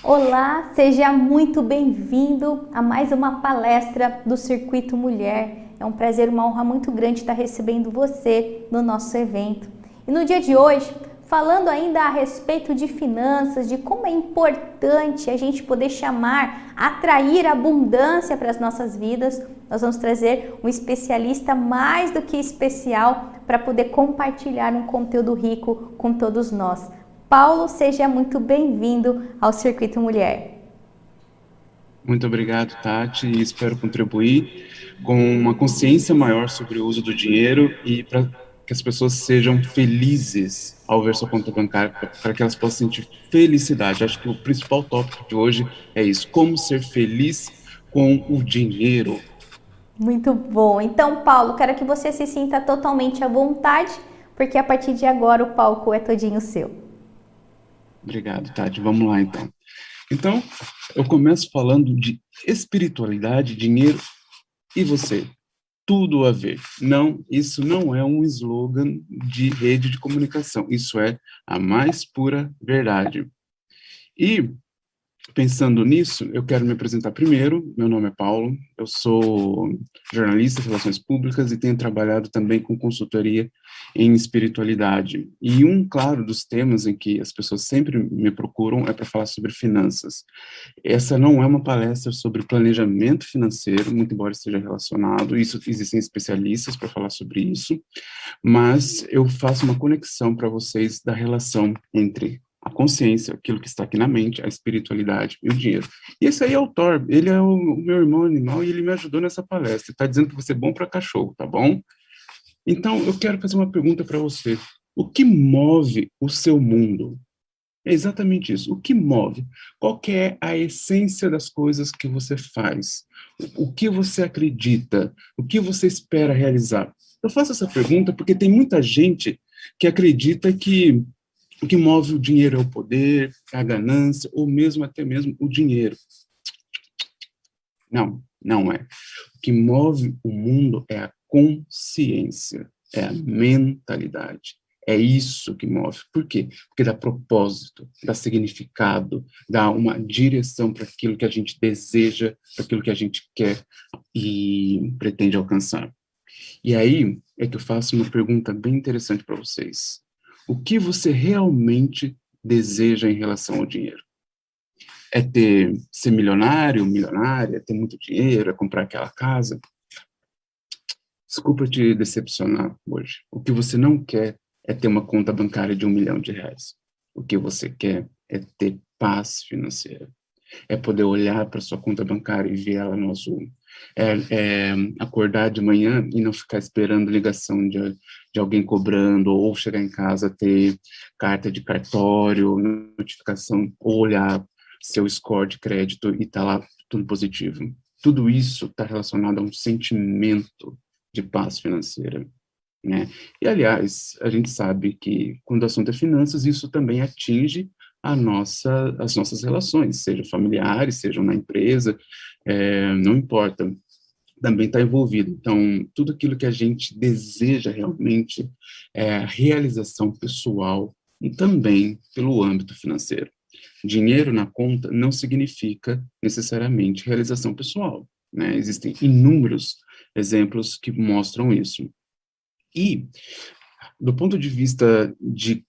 Olá, seja muito bem-vindo a mais uma palestra do Circuito Mulher. É um prazer, uma honra muito grande estar recebendo você no nosso evento. E no dia de hoje, falando ainda a respeito de finanças, de como é importante a gente poder chamar, atrair abundância para as nossas vidas, nós vamos trazer um especialista mais do que especial para poder compartilhar um conteúdo rico com todos nós. Paulo, seja muito bem-vindo ao Circuito Mulher. Muito obrigado, Tati, e espero contribuir com uma consciência maior sobre o uso do dinheiro e para que as pessoas sejam felizes ao ver sua conta bancária, para que elas possam sentir felicidade. Acho que o principal tópico de hoje é isso: como ser feliz com o dinheiro. Muito bom. Então, Paulo, quero que você se sinta totalmente à vontade, porque a partir de agora o palco é todinho seu. Obrigado, Tati. Vamos lá, então. Então, eu começo falando de espiritualidade, dinheiro e você. Tudo a ver. Não, isso não é um slogan de rede de comunicação. Isso é a mais pura verdade. E pensando nisso, eu quero me apresentar primeiro. Meu nome é Paulo, eu sou jornalista de relações públicas e tenho trabalhado também com consultoria em espiritualidade. E claro, dos temas em que as pessoas sempre me procuram é para falar sobre finanças. Essa não é uma palestra sobre planejamento financeiro, muito embora esteja relacionado, isso existem especialistas para falar sobre isso, mas eu faço uma conexão para vocês da relação entre a consciência, aquilo que está aqui na mente, a espiritualidade e o dinheiro. E esse aí é o Thor, ele é o meu irmão animal e ele me ajudou nessa palestra. Está dizendo que você é bom para cachorro, tá bom? Então, eu quero fazer uma pergunta para você. O que move o seu mundo? É exatamente isso. O que move? Qual que é a essência das coisas que você faz? O que você acredita? O que você espera realizar? Eu faço essa pergunta porque tem muita gente que acredita que o que move o dinheiro é o poder, é a ganância, ou mesmo até mesmo o dinheiro. Não, não é. O que move o mundo é a consciência, é a mentalidade. É isso que move. Por quê? Porque dá propósito, dá significado, dá uma direção para aquilo que a gente deseja, para aquilo que a gente quer e pretende alcançar. E aí é que eu faço uma pergunta bem interessante para vocês. O que você realmente deseja em relação ao dinheiro? É ser milionário, milionária, é ter muito dinheiro, é comprar aquela casa? Desculpa te decepcionar hoje. O que você não quer é ter uma conta bancária de R$ 1 milhão. O que você quer é ter paz financeira. É poder olhar para sua conta bancária e ver ela no azul. É acordar de manhã e não ficar esperando ligação de alguém cobrando, ou chegar em casa ter carta de cartório, notificação, ou olhar seu score de crédito e tá lá tudo positivo. Tudo isso está relacionado a um sentimento de paz financeira, né? E, aliás, a gente sabe que, quando o assunto é finanças, isso também atinge as nossas relações, sejam familiares, sejam na empresa, não importa, também está envolvido. Então, tudo aquilo que a gente deseja realmente é a realização pessoal e também pelo âmbito financeiro. Dinheiro na conta não significa necessariamente realização pessoal, né? Existem inúmeros exemplos que mostram isso. E, do ponto de vista de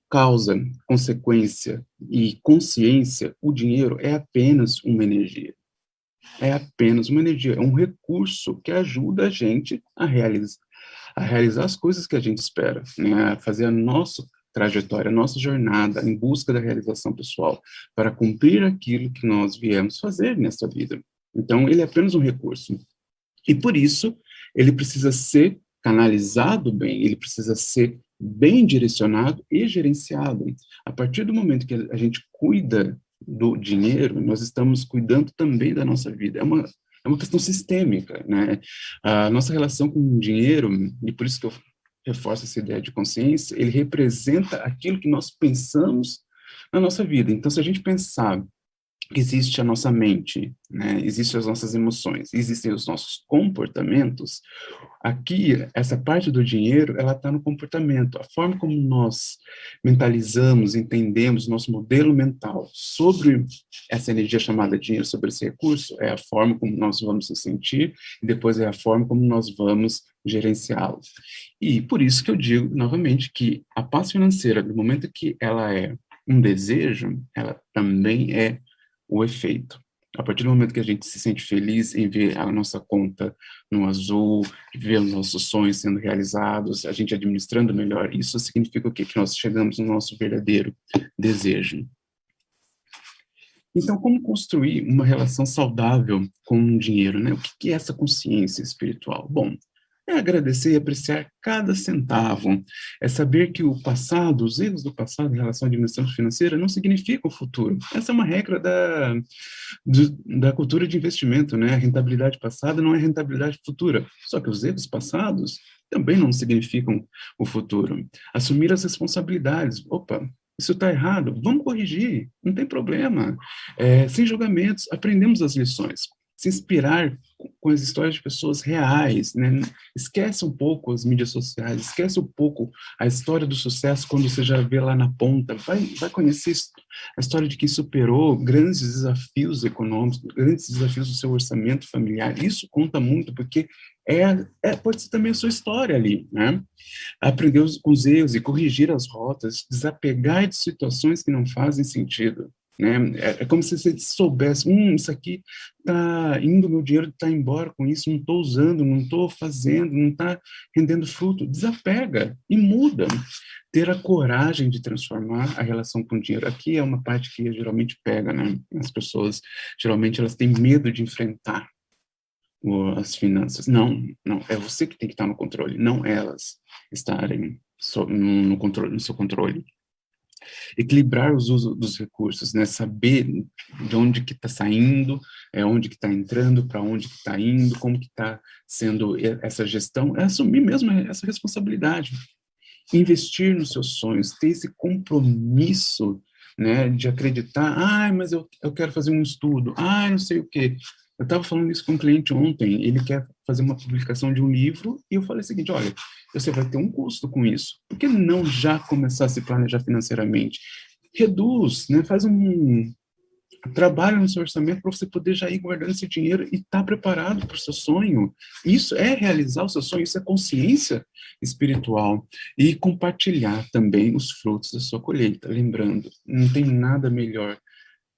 causa, consequência e consciência, o dinheiro é apenas uma energia. É apenas uma energia, é um recurso que ajuda a gente a realizar as coisas que a gente espera, né? A fazer a nossa trajetória, a nossa jornada em busca da realização pessoal, para cumprir aquilo que nós viemos fazer nesta vida. Então, ele é apenas um recurso. E por isso, ele precisa ser canalizado bem, ele precisa ser bem direcionado e gerenciado. A partir do momento que a gente cuida do dinheiro, nós estamos cuidando também da nossa vida. É uma questão sistêmica, né? A nossa relação com o dinheiro, e por isso que eu reforço essa ideia de consciência, ele representa aquilo que nós pensamos na nossa vida. Então, se a gente pensar existe a nossa mente, né? Existem as nossas emoções, existem os nossos comportamentos. Aqui, essa parte do dinheiro, ela está no comportamento. A forma como nós mentalizamos, entendemos, nosso modelo mental sobre essa energia chamada dinheiro, sobre esse recurso, é a forma como nós vamos nos sentir, e depois é a forma como nós vamos gerenciá-lo. E por isso que eu digo, novamente, que a paz financeira, do momento que ela é um desejo, ela também é o efeito. A partir do momento que a gente se sente feliz em ver a nossa conta no azul, ver os nossos sonhos sendo realizados, a gente administrando melhor, isso significa o quê? Que nós chegamos no nosso verdadeiro desejo. Então, como construir uma relação saudável com o dinheiro, né? O que é essa consciência espiritual? Bom, é agradecer e apreciar cada centavo. É saber que o passado, os erros do passado em relação à administração financeira não significam o futuro. Essa é uma regra da cultura de investimento, né? A rentabilidade passada não é rentabilidade futura. Só que os erros passados também não significam o futuro. Assumir as responsabilidades. Opa, isso está errado, vamos corrigir, não tem problema. Sem julgamentos, aprendemos as lições. Se inspirar com as histórias de pessoas reais, né? Esquece um pouco as mídias sociais, esquece um pouco a história do sucesso quando você já vê lá na ponta, vai conhecer a história de quem superou grandes desafios econômicos, grandes desafios do seu orçamento familiar. Isso conta muito, porque pode ser também a sua história ali, né? Aprender com os erros e corrigir as rotas, desapegar de situações que não fazem sentido, né? É como se você soubesse, isso aqui tá indo, meu dinheiro está embora com isso, não estou usando, não estou fazendo, não está rendendo fruto. Desapega e muda. Ter a coragem de transformar a relação com o dinheiro. Aqui é uma parte que geralmente pega, né? As pessoas, geralmente, elas têm medo de enfrentar as finanças. Não, é você que tem que estar no controle, não elas estarem no controle, no seu controle. Equilibrar os usos dos recursos, né? Saber de onde que está saindo, onde que está entrando, para onde que está indo, como que está sendo essa gestão, assumir mesmo essa responsabilidade. Investir nos seus sonhos, ter esse compromisso, né, de acreditar, mas eu quero fazer um estudo, não sei o quê. Eu estava falando isso com um cliente ontem, ele quer fazer uma publicação de um livro, e eu falei o seguinte, olha, você vai ter um custo com isso, por que não já começar a se planejar financeiramente? Reduz, né, faz trabalha no seu orçamento para você poder já ir guardando esse dinheiro e estar preparado para o seu sonho. Isso é realizar o seu sonho, isso é consciência espiritual. E compartilhar também os frutos da sua colheita. Lembrando, não tem nada melhor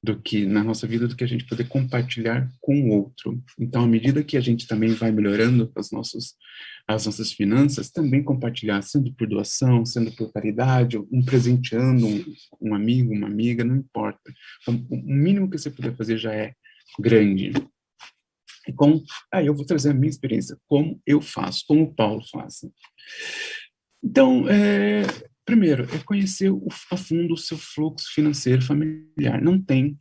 do que na nossa vida do que a gente poder compartilhar com o outro. Então, à medida que a gente também vai melhorando as nossas finanças, também compartilhar, sendo por doação, sendo por caridade, presenteando um amigo, uma amiga, não importa. Então, o mínimo que você puder fazer já é grande. E eu vou trazer a minha experiência, como eu faço, como o Paulo faz. Então, primeiro, é conhecer a fundo o seu fluxo financeiro familiar. Não tem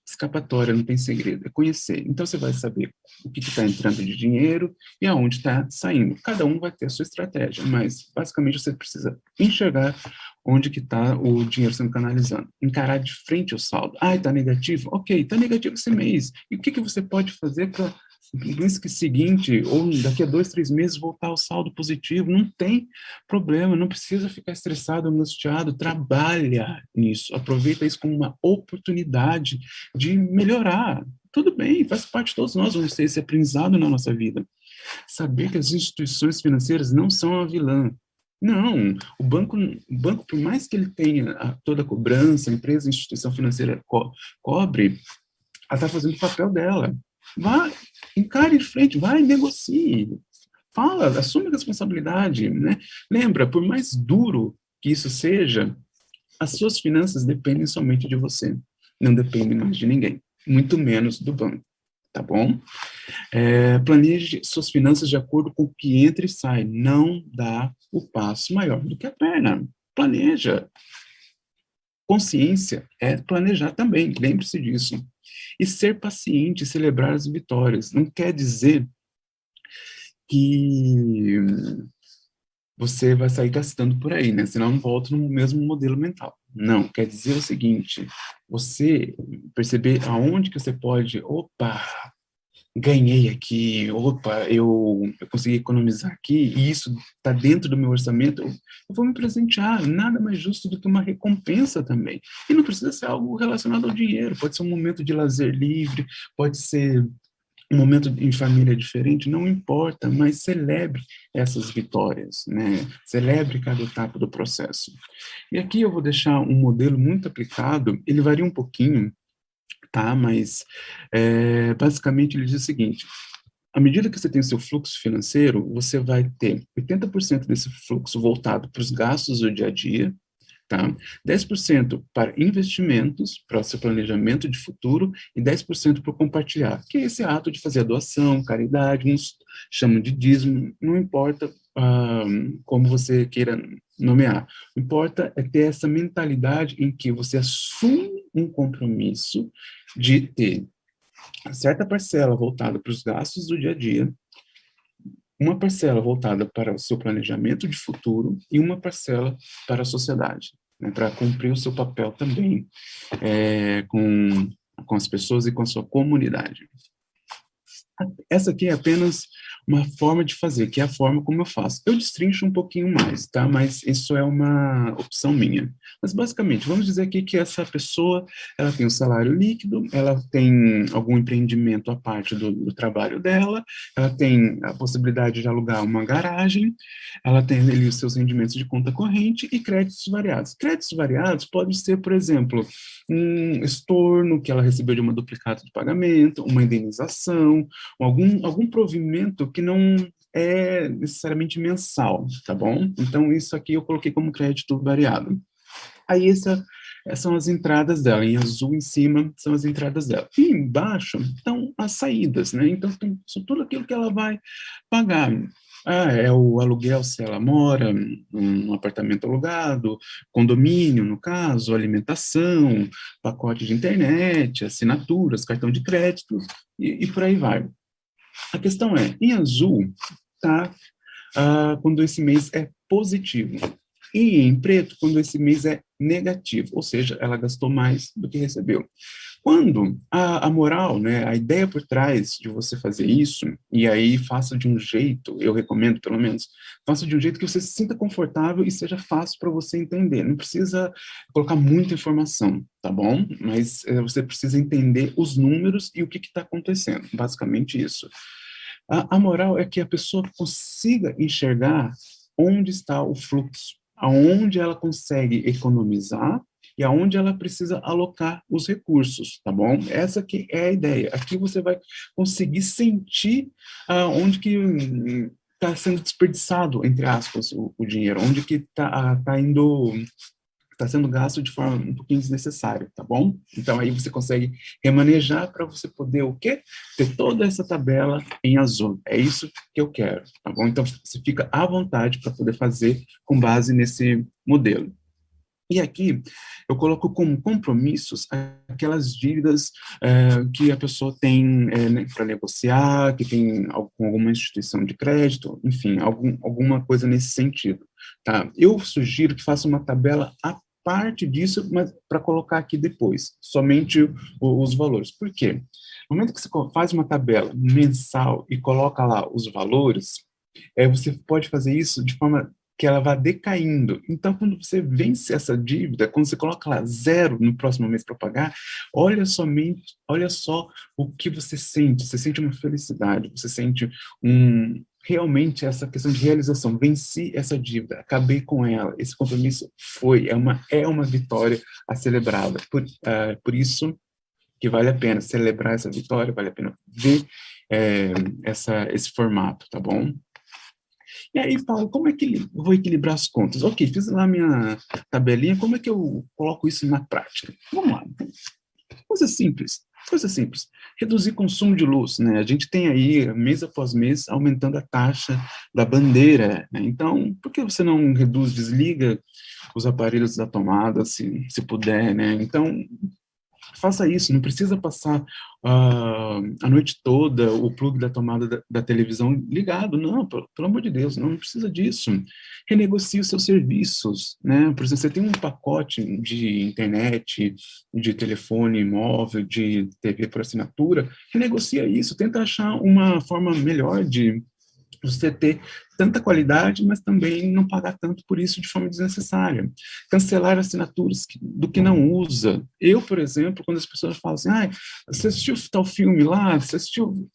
escapatória, não tem segredo, é conhecer. Então, você vai saber o que está entrando de dinheiro e aonde está saindo. Cada um vai ter a sua estratégia, mas, basicamente, você precisa enxergar onde que está o dinheiro sendo canalizado. Encarar de frente o saldo. Está negativo? Ok, está negativo esse mês. E o que você pode fazer para no mês seguinte, ou daqui a 2, 3 meses, voltar ao saldo positivo? Não tem problema, não precisa ficar estressado, angustiado, trabalha nisso, aproveita isso como uma oportunidade de melhorar. Tudo bem, faz parte de todos nós, vamos ter esse aprendizado na nossa vida. Saber que as instituições financeiras não são a vilã. Não, o banco, por mais que ele tenha toda a cobrança, a empresa, a instituição financeira cobre, ela está fazendo o papel dela. Vá, encare de frente, vai, negocie, fala, assume a responsabilidade, né? Lembra, por mais duro que isso seja, as suas finanças dependem somente de você, não dependem mais de ninguém, muito menos do banco, tá bom? Planeje suas finanças de acordo com o que entra e sai, não dá o passo maior do que a perna, planeja. Consciência é planejar também, lembre-se disso. E ser paciente, celebrar as vitórias. Não quer dizer que você vai sair gastando por aí, né? Senão não volta no mesmo modelo mental. Não, quer dizer o seguinte, você perceber aonde que você pode, opa, ganhei aqui, opa, eu consegui economizar aqui, e isso está dentro do meu orçamento, eu vou me presentear, nada mais justo do que uma recompensa também. E não precisa ser algo relacionado ao dinheiro, pode ser um momento de lazer livre, pode ser um momento em família diferente, não importa, mas celebre essas vitórias, né? Celebre cada etapa do processo. E aqui eu vou deixar um modelo muito aplicado, ele varia um pouquinho, tá? Mas basicamente ele diz o seguinte: à medida que você tem o seu fluxo financeiro, você vai ter 80% desse fluxo voltado para os gastos do dia a dia, tá? 10% para investimentos, para o seu planejamento de futuro, e 10% para compartilhar, que é esse ato de fazer a doação, caridade, uns chamam de dízimo, não importa como você queira nomear. O que importa é ter essa mentalidade em que você assume um compromisso de ter certa parcela voltada para os gastos do dia a dia, uma parcela voltada para o seu planejamento de futuro e uma parcela para a sociedade, né, para cumprir o seu papel também com as pessoas e com a sua comunidade. Essa aqui é apenas uma forma de fazer, que é a forma como eu faço. Eu destrincho um pouquinho mais, tá? Mas isso é uma opção minha. Mas, basicamente, vamos dizer aqui que essa pessoa, ela tem um salário líquido, ela tem algum empreendimento à parte do trabalho dela, ela tem a possibilidade de alugar uma garagem, ela tem ali os seus rendimentos de conta corrente e créditos variados. Créditos variados podem ser, por exemplo, um estorno que ela recebeu de uma duplicata de pagamento, uma indenização, algum provimento que não é necessariamente mensal, tá bom? Então, isso aqui eu coloquei como crédito variado. Aí, essas são as entradas dela, em azul em cima são as entradas dela. E embaixo estão as saídas, né? Então, são tudo aquilo que ela vai pagar. É o aluguel se ela mora num apartamento alugado, condomínio, no caso, alimentação, pacote de internet, assinaturas, cartão de crédito, e por aí vai. A questão é, em azul, tá quando esse mês é positivo. E em preto, quando esse mês é negativo, ou seja, ela gastou mais do que recebeu. Quando a moral, né, a ideia por trás de você fazer isso, e aí faça de um jeito, eu recomendo pelo menos, faça de um jeito que você se sinta confortável e seja fácil para você entender. Não precisa colocar muita informação, tá bom? Mas você precisa entender os números e o que está acontecendo, basicamente isso. A moral é que a pessoa consiga enxergar onde está o fluxo, aonde ela consegue economizar e aonde ela precisa alocar os recursos, tá bom? Essa que é a ideia. Aqui você vai conseguir sentir onde que está sendo desperdiçado, entre aspas, o dinheiro, onde que tá indo, está sendo gasto de forma um pouquinho desnecessária, tá bom? Então, aí você consegue remanejar para você poder o quê? Ter toda essa tabela em azul. É isso que eu quero, tá bom? Então, você fica à vontade para poder fazer com base nesse modelo. E aqui, eu coloco como compromissos aquelas dívidas que a pessoa tem né, para negociar, que tem com alguma instituição de crédito, enfim, alguma coisa nesse sentido, tá? Eu sugiro que faça uma tabela à parte disso, mas para colocar aqui depois, somente os valores. Por quê? No momento que você faz uma tabela mensal e coloca lá os valores, você pode fazer isso de forma que ela vá decaindo. Então, quando você vence essa dívida, quando você coloca lá 0 no próximo mês para pagar, olha só o que você sente uma felicidade, você sente realmente essa questão de realização, venci essa dívida, acabei com ela, esse compromisso é uma vitória a celebrada, por isso que vale a pena celebrar essa vitória, vale a pena ver esse formato, tá bom? E aí, Paulo, como é que eu vou equilibrar as contas? Ok, fiz lá minha tabelinha, como é que eu coloco isso na prática? Vamos lá. Coisa simples, coisa simples. Reduzir consumo de luz, né? A gente tem aí, mês após mês, aumentando a taxa da bandeira, né? Então, por que você não desliga os aparelhos da tomada, se puder, né? Então, Faça isso, não precisa passar a noite toda o plug da tomada da televisão ligado, não, pelo amor de Deus, não precisa disso. Renegocie os seus serviços, né? Por exemplo, você tem um pacote de internet, de telefone móvel, de TV por assinatura, renegocia isso, tenta achar uma forma melhor de você ter tanta qualidade, mas também não pagar tanto por isso de forma desnecessária. Cancelar assinaturas do que não usa. Eu, por exemplo, quando as pessoas falam assim, ah, você assistiu tal filme lá, você assistiu...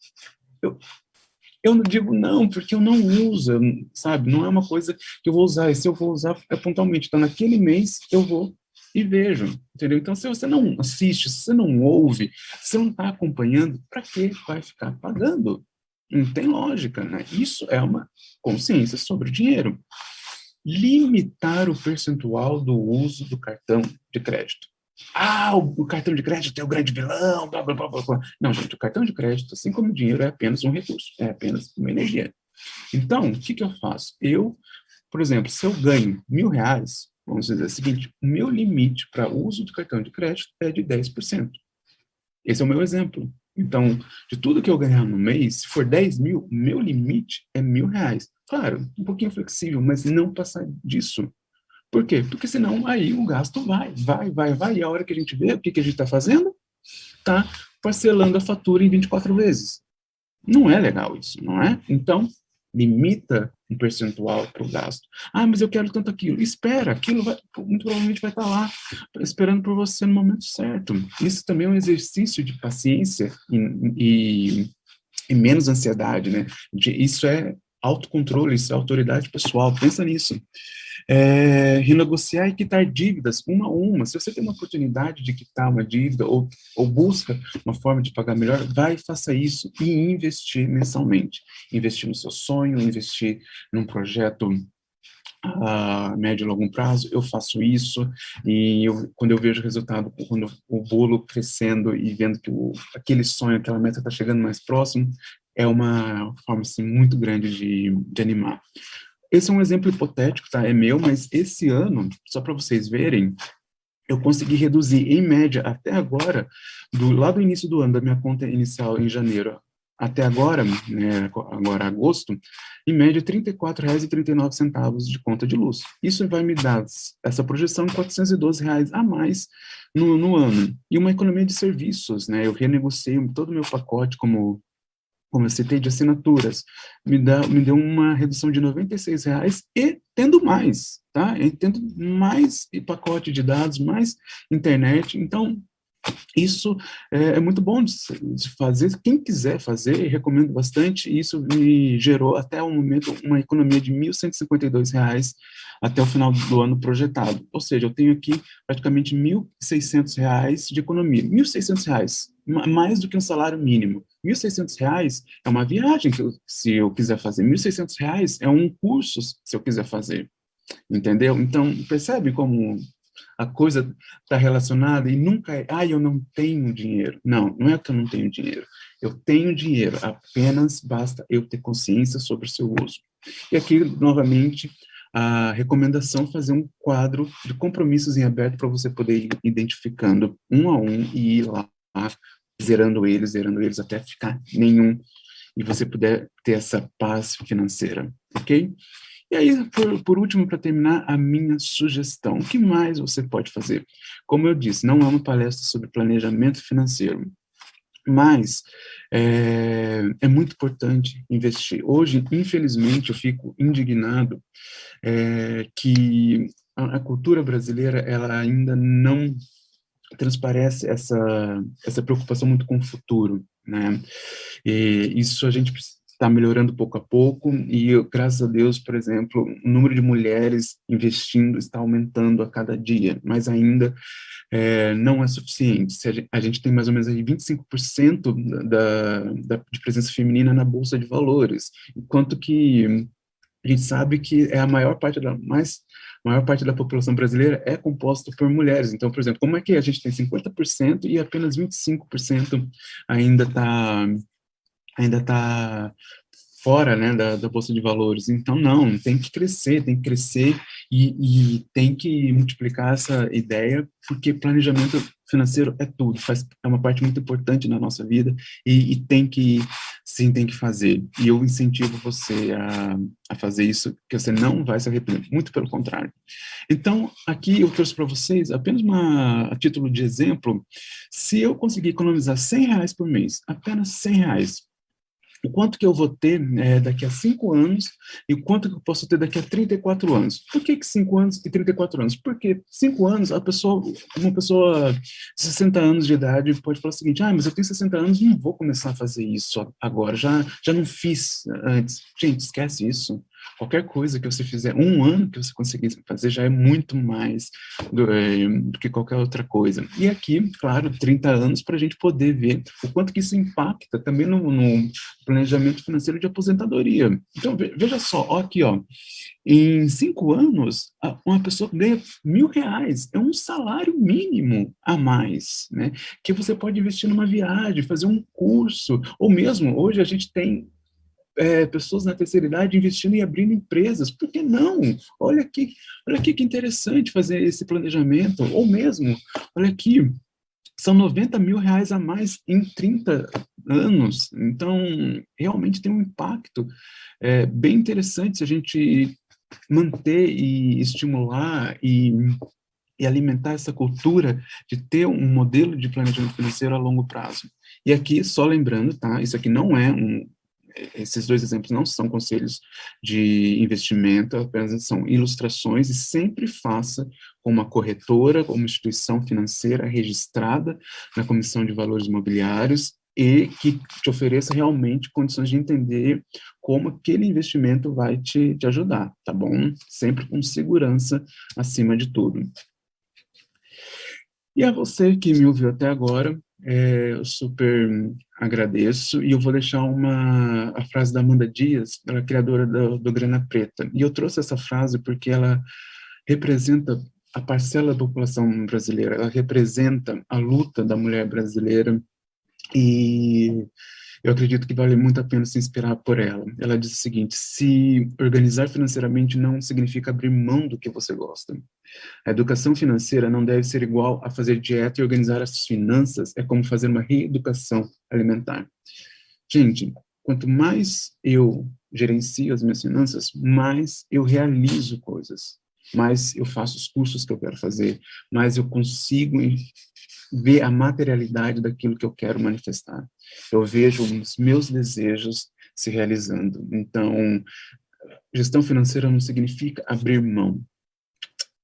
Eu não digo não, porque eu não uso, sabe? Não é uma coisa que eu vou usar, e se eu vou usar é pontualmente. Então, naquele mês, eu vou e vejo, entendeu? Então, se você não assiste, se você não ouve, se você não está acompanhando, para que vai ficar pagando? Não tem lógica, né? Isso é uma consciência sobre o dinheiro. Limitar o percentual do uso do cartão de crédito. Ah, o cartão de crédito é o grande vilão, blá, blá, blá, blá, blá. Não, gente, o cartão de crédito, assim como o dinheiro, é apenas um recurso, é apenas uma energia. Então, o que eu faço? Eu, por exemplo, se eu ganho R$ 1.000, vamos dizer o seguinte, o meu limite para uso do cartão de crédito é de 10%. Esse é o meu exemplo. Então, de tudo que eu ganhar no mês, se for 10 mil, meu limite é R$ 1.000. Claro, um pouquinho flexível, mas não passar disso. Por quê? Porque senão aí o gasto vai. E a hora que a gente vê, o que a gente está fazendo? Está parcelando a fatura em 24 vezes. Não é legal isso, não é? Então, limita um percentual para o gasto. Ah, mas eu quero tanto aquilo. Espera, aquilo muito provavelmente vai estar lá, esperando por você no momento certo. Isso também é um exercício de paciência e menos ansiedade, né? Isso é autocontrole, isso é autoridade pessoal. Pensa nisso. Renegociar e quitar dívidas uma a uma. Se você tem uma oportunidade de quitar uma dívida ou busca uma forma de pagar melhor, vai e faça isso e investir mensalmente. Investir no seu sonho, investir num projeto a médio e longo prazo, eu faço isso, e quando eu vejo o resultado, quando o bolo crescendo e vendo que aquele sonho, aquela meta está chegando mais próximo, é uma forma assim, muito grande de animar. Esse é um exemplo hipotético, tá? É meu, mas esse ano, só para vocês verem, eu consegui reduzir, em média, até agora, lá do início do ano, da minha conta inicial em janeiro, até agora, né, agora agosto, em média, R$ 34,39 de conta de luz. Isso vai me dar, essa projeção, R$ 412 a mais no ano. E uma economia de serviços, né? Eu renegociei todo o meu pacote, como eu citei, de assinaturas, me deu uma redução de R$ 96 e tendo mais, tá? E tendo mais pacote de dados, mais internet. Então, isso é muito bom de fazer. Quem quiser fazer, recomendo bastante. Isso me gerou, até o momento, uma economia de R$ 1.152 até o final do ano projetado. Ou seja, eu tenho aqui praticamente R$ 1.600 de economia. R$ 1.600, mais do que um salário mínimo. R$ 1.600 é uma viagem se eu quiser fazer. R$ 1.600 é um curso se eu quiser fazer. Entendeu? Então, percebe como a coisa está relacionada e nunca é, eu não tenho dinheiro. Não, não é que eu não tenho dinheiro. Eu tenho dinheiro, apenas basta eu ter consciência sobre o seu uso. E aqui, novamente, a recomendação: fazer um quadro de compromissos em aberto para você poder ir identificando um a um e ir lá, zerando eles até ficar nenhum, e você puder ter essa paz financeira, ok? E aí, por último, para terminar, a minha sugestão. O que mais você pode fazer? Como eu disse, não é uma palestra sobre planejamento financeiro, mas é muito importante investir. Hoje, infelizmente, eu fico indignado que a cultura brasileira, ela ainda não transparece essa preocupação muito com o futuro, né? E isso a gente está melhorando pouco a pouco, e graças a Deus, por exemplo, o número de mulheres investindo está aumentando a cada dia, mas ainda não é suficiente. A gente tem mais ou menos aí 25% de presença feminina na Bolsa de Valores, enquanto que a gente sabe que a maior parte da população brasileira é composta por mulheres. Então, por exemplo, como é que a gente tem 50% e apenas 25% ainda está fora, né, da Bolsa de Valores. Então, não, tem que crescer e tem que multiplicar essa ideia, porque planejamento financeiro é tudo, é uma parte muito importante na nossa vida e tem que, sim, tem que fazer. E eu incentivo você a fazer isso, que você não vai se arrepender, muito pelo contrário. Então, aqui eu trouxe para vocês apenas a título de exemplo, se eu conseguir economizar R$ 100 por mês, apenas R$ 100, o quanto que eu vou ter daqui a 5 anos e o quanto que eu posso ter daqui a 34 anos. Por que 5 anos e 34 anos? Porque 5 anos, uma pessoa de 60 anos de idade pode falar o seguinte, mas eu tenho 60 anos, não vou começar a fazer isso agora, já não fiz antes. Gente, esquece isso. Qualquer coisa que você fizer, um ano que você conseguir fazer, já é muito mais do que qualquer outra coisa. E aqui, claro, 30 anos para a gente poder ver o quanto que isso impacta também no planejamento financeiro de aposentadoria. Então, veja só, aqui, em 5 anos, uma pessoa ganha R$ 1.000, é um salário mínimo a mais, né? Que você pode investir numa viagem, fazer um curso, ou mesmo, hoje a gente tem pessoas na terceira idade investindo e abrindo empresas. Por que não? Olha aqui que interessante fazer esse planejamento. Ou mesmo, olha aqui, são R$ 90 mil a mais em 30 anos. Então, realmente tem um impacto bem interessante se a gente manter e estimular e alimentar essa cultura de ter um modelo de planejamento financeiro a longo prazo. E aqui, só lembrando, tá? Isso aqui não é esses dois exemplos não são conselhos de investimento, apenas são ilustrações, e sempre faça com uma corretora, com uma instituição financeira registrada na Comissão de Valores Imobiliários e que te ofereça realmente condições de entender como aquele investimento vai te ajudar, tá bom? Sempre com segurança acima de tudo. E a você que me ouviu até agora, eu super agradeço, e eu vou deixar a frase da Amanda Dias, ela é criadora do Grana Preta, e eu trouxe essa frase porque ela representa a parcela da população brasileira, ela representa a luta da mulher brasileira, e eu acredito que vale muito a pena se inspirar por ela. Ela diz o seguinte: se organizar financeiramente não significa abrir mão do que você gosta. A educação financeira não deve ser igual a fazer dieta, e organizar as finanças é como fazer uma reeducação alimentar. Gente, quanto mais eu gerencio as minhas finanças, mais eu realizo coisas, mais eu faço os cursos que eu quero fazer, mais eu consigo ver a materialidade daquilo que eu quero manifestar. Eu vejo os meus desejos se realizando. Então, gestão financeira não significa abrir mão.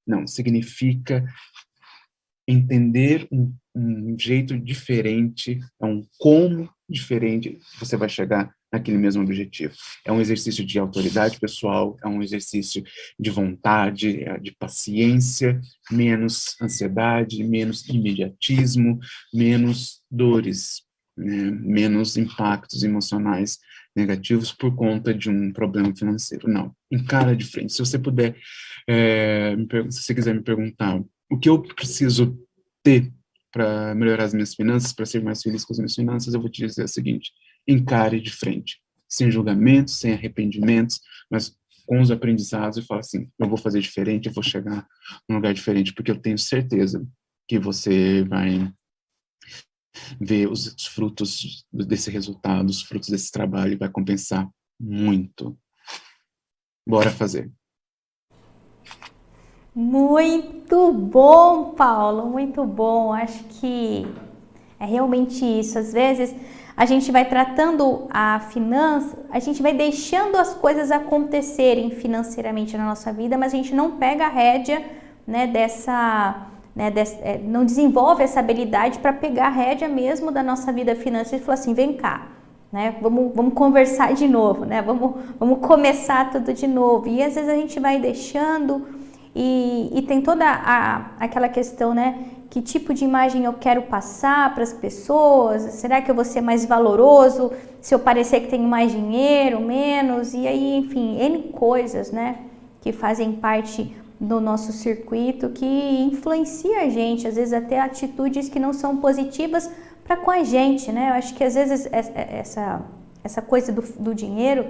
Não, significa entender um jeito diferente, um como diferente você vai chegar naquele mesmo objetivo. É um exercício de autoridade pessoal, é um exercício de vontade, de paciência, menos ansiedade, menos imediatismo, menos dores, né, menos impactos emocionais negativos por conta de um problema financeiro. Não, encara de frente. Se você puder, se você quiser me perguntar o que eu preciso ter para melhorar as minhas finanças, para ser mais feliz com as minhas finanças, eu vou te dizer o seguinte: encare de frente, sem julgamentos, sem arrependimentos, mas com os aprendizados, e fala assim: eu vou fazer diferente, eu vou chegar num lugar diferente, porque eu tenho certeza que você vai ver os frutos desse resultado, os frutos desse trabalho, e vai compensar muito. Bora fazer. Muito bom, Paulo, muito bom. Acho que é realmente isso. Às vezes a gente vai tratando a finança, a gente vai deixando as coisas acontecerem financeiramente na nossa vida, mas a gente não pega a rédea, né, não desenvolve essa habilidade para pegar a rédea mesmo da nossa vida financeira e falar assim: vem cá, né, vamos conversar de novo, né, vamos começar tudo de novo. E às vezes a gente vai deixando e tem toda aquela questão, né, que tipo de imagem eu quero passar para as pessoas? Será que eu vou ser mais valoroso se eu parecer que tenho mais dinheiro, menos? E aí, enfim, N coisas, né, que fazem parte do nosso circuito, que influencia a gente, às vezes até atitudes que não são positivas para com a gente, né? Eu acho que às vezes essa coisa do dinheiro,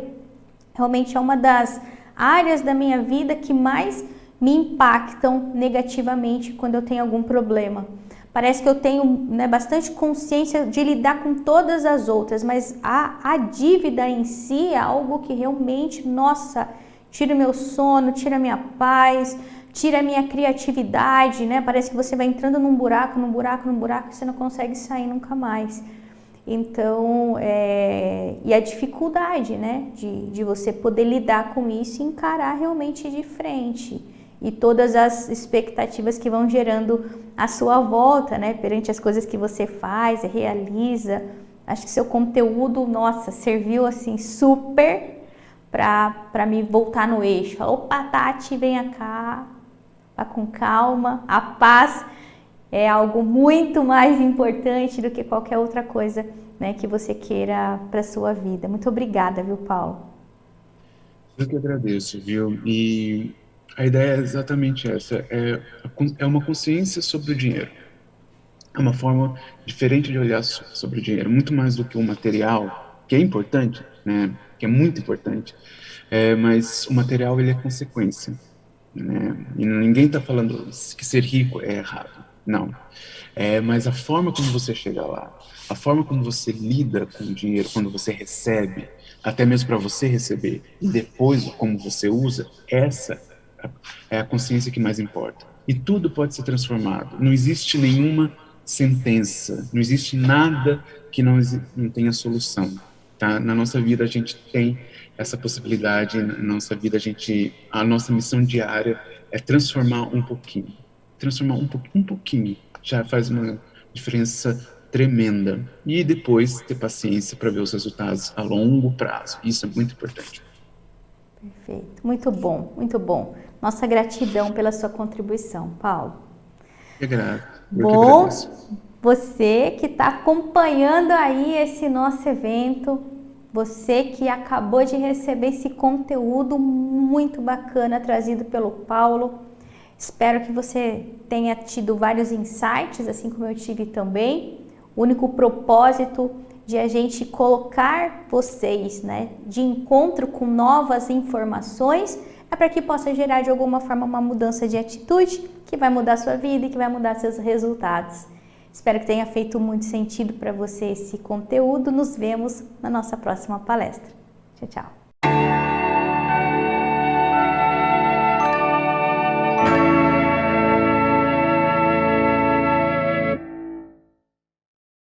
Realmente é uma das áreas da minha vida que mais me impactam negativamente quando eu tenho algum problema. Parece que eu tenho, né, bastante consciência de lidar com todas as outras, mas a dívida em si é algo que realmente, nossa, tira o meu sono, tira a minha paz, tira a minha criatividade, né? Parece que você vai entrando num buraco, e você não consegue sair nunca mais. Então, e a dificuldade, né, de você poder lidar com isso e encarar realmente de frente. E todas as expectativas que vão gerando à sua volta, né, perante as coisas que você faz e realiza. Acho que seu conteúdo, nossa, serviu assim super para me voltar no eixo. Falou, opa, Tati, venha cá, vá com calma. A paz é algo muito mais importante do que qualquer outra coisa, né, que você queira para sua vida. Muito obrigada, viu, Paulo? Eu que agradeço, viu? E a ideia é exatamente essa, é uma consciência sobre o dinheiro. É uma forma diferente de olhar sobre o dinheiro, muito mais do que o material, que é importante, né? Que é muito importante, mas o material ele é consequência, né? E ninguém está falando que ser rico é errado, não. Mas a forma como você chega lá, a forma como você lida com o dinheiro quando você recebe, até mesmo para você receber, e depois como você usa, essa é a consciência que mais importa. E tudo pode ser transformado. Não existe nenhuma sentença, não existe nada que não tenha solução. Tá? Na nossa vida a gente tem essa possibilidade, na nossa vida a nossa missão diária é transformar um pouquinho. Transformar um pouquinho já faz uma diferença tremenda. E depois ter paciência para ver os resultados a longo prazo. Isso é muito importante. Perfeito, muito bom, muito bom. Nossa gratidão pela sua contribuição, Paulo. Eu que agradeço. Você que está acompanhando aí esse nosso evento, você que acabou de receber esse conteúdo muito bacana trazido pelo Paulo. Espero que você tenha tido vários insights, assim como eu tive também. O único propósito de a gente colocar vocês, né, de encontro com novas informações é para que possa gerar de alguma forma uma mudança de atitude que vai mudar a sua vida e que vai mudar seus resultados. Espero que tenha feito muito sentido para você esse conteúdo. Nos vemos na nossa próxima palestra. Tchau, tchau.